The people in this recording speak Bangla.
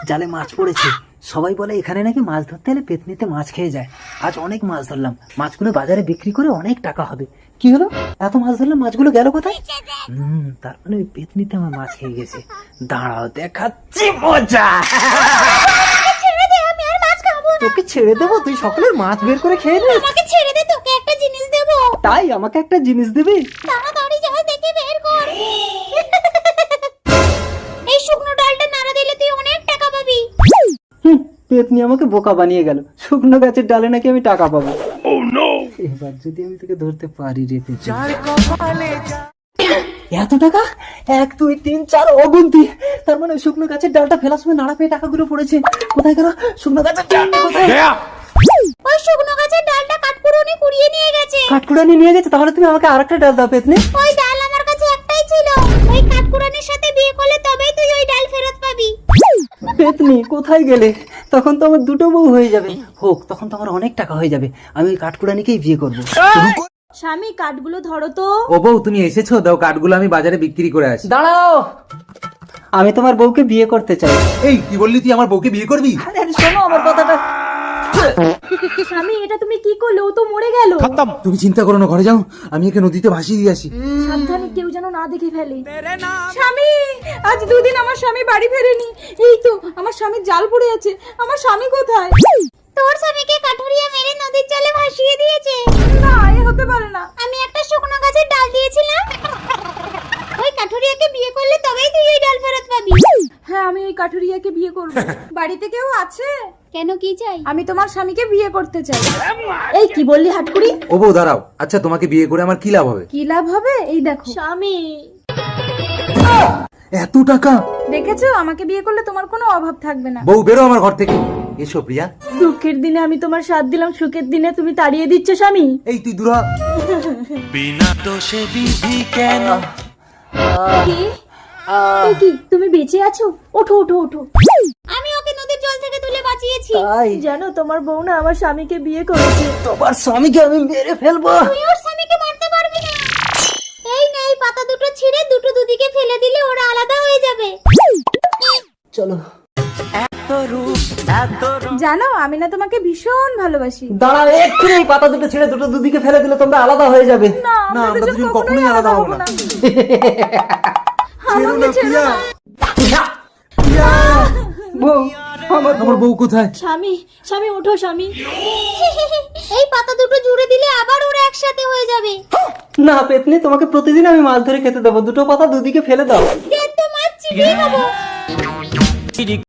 জালে মাছ পড়েছে। সবাই বলে এখানে নাকি মাছ ধরতে এলে পেতনিতে মাছ খেয়ে যায়। আজ অনেক মাছ ধরলাম, মাছগুলো বাজারে বিক্রি করে অনেক টাকা হবে। কি হলো, এত মাছ ধরলাম, মাছগুলো গেল কোথায়? তার মানে ওই পেতনিতে আমার মাছ খেয়ে গেছে। দাঁড়াও দেখাচ্ছি মজা। তোকে ছেড়ে দেবো? তুই সকলের মাছ বের করে খেয়ে নিস। আমাকে ছেড়ে দে, তোকে একটা জিনিস দেবো। তাই আমাকে একটা জিনিস দিবি? তাড়াতাড়ি যা, দেখে বের কর। এই শুকনো ডালটা নাড়া দিলে তুই অনেক টাকা পাবি। পেতনি আমাকে বোকা বানিয়ে গেল। শুকনো গাছের ডালে নাকি আমি টাকা পাবো। এবার যদি আমি তোকে ধরতে পারি রে পেতনি। এত টাকা? 1 2 3 4 অগুন্তি। তার মানে ওই শুকনো গাছের ডালটা ফেলার সময় নাড়া পেয়ে টাকাগুলো পড়েছে। কোথায় গেল শুকনো গাছের ডালটা? কোথায়? ওই শুকনো গাছের ডালটা কাঠকুড়নি কুড়িয়ে নিয়ে গেছে। কাঠকুড়ানি নিয়ে গেছে? তাহলে তুমি আমাকে আরেকটা ডাল দাও পেতনি। ওই ডাল আমার কাছে একটাই ছিল। ওই কাঠকুড়নির সাথে বিয়ে করলে তবেই তুই ওই ডাল ফেরত পাবি। পেতনি কোথায় গেলে? তখন তো আমার দুটো বউ হয়ে যাবে। হোক, তখন তো আমার অনেক টাকা হয়ে যাবে। আমি ওই কাঠকুড়ানিকেই বিয়ে করবো। স্বামী, কাঠগুলো ধরো তো। ও বউ, তুমি এসেছো? দাও কাঠগুলো আমি বাজারে বিক্রি করে আসি। দাঁড়াও, আমি তোমার বউকে বিয়ে করতে চাই। এই কি বললি? তুই আমার বউকে বিয়ে করবি? আরে শোনো আমার কথাটা। স্বামী, এটা তুমি কি করলে? ও তো মরে গেল। তুমি চিন্তা করো না, ঘরে যাও, আমি একে নদীতে ভাসিয়ে দিয়ে আসি। সাবধানে, কেউ যেন না দেখে ফেলে। স্বামী, আজ 2 দিন আমার স্বামী বাড়ি ফেরেনি। এই তো আমার স্বামীর জাল পড়ে আছে। আমার স্বামী কোথায়? তোর স্বামীকে কাঠুরিয়া মেরে নদীর জলে ভাসিয়ে দিয়েছে। না, এ হতে পারে না। আমি একটা শুকনো গাছের ডাল দিয়েছিলাম। ওই কাঠুরিয়াকে বিয়ে করলে তবেই তুই ওই ডাল ফেরত পাবি। হ্যাঁ, আমি ওই কাঠুরিয়াকে বিয়ে করব। বাড়িতে কেউ আছে? কেন, কি চাই? আমি তোমার স্বামীকে বিয়ে করতে চাই। এই কি বললি হাটকুড়ি? ও বউ দাঁড়াও, আচ্ছা তোমাকে বিয়ে করে আমার কি লাভ হবে? কি লাভ হবে? এই দেখো স্বামী। এত টাকা? দেখেছো, আমাকে বিয়ে করলে তোমার কোনো অভাব থাকবে না। বউ বেরো আমার ঘর থেকে। এসো প্রিয়া। দুঃখের দিনে আমি তোমার সাথ দিলাম, সুখের দিনে তুমি তাড়িয়ে দিচ্ছ স্বামী। এই তুই দূরা। বিনা দোষে বিধি কেন? কি? এই কি, তুমি বেঁচে আছো? ওঠো ওঠো ওঠো। আমি ওকে নদীর জল থেকে তুলে বাঁচিয়েছি। তাই? জানো, তোমার বউ না আমার স্বামীকে বিয়ে করেছে। তোমার স্বামীকে আমি মেরে ফেলবো। তুই ওর স্বামীকে মারতে পারবি না। এই নে, এই পাতা দুটো ছিঁড়ে দুটো দুদিকে ফেলে দিলে ওরা আলাদা হয়ে যাবে। চলো। জানো, আমি না তোমাকে ভীষণ ভালোবাসি। দাঁড়াও, এক্ষুনি এই পাতা দুটো ছেড়ে দুটো দুদিকে ফেলে দিলে তোমরা আলাদা হয়ে যাবে। না, আমরা দুজন কখনোই আলাদা হবো না। ছেড়ো না প্রিয়া। বউ, আমার বউ কোথায়? স্বামী, স্বামী ওঠো স্বামী। এই পাতা দুটো জুড়ে দিলে আবার ওরা একসাথে হয়ে যাবে। না পেতনি, তোমাকে প্রতিদিন আমি মাছ ধরে খেতে দেবো। দুটো পাতা দুদিকে ফেলে দাও। মাছ চিবিয়ে খাবো।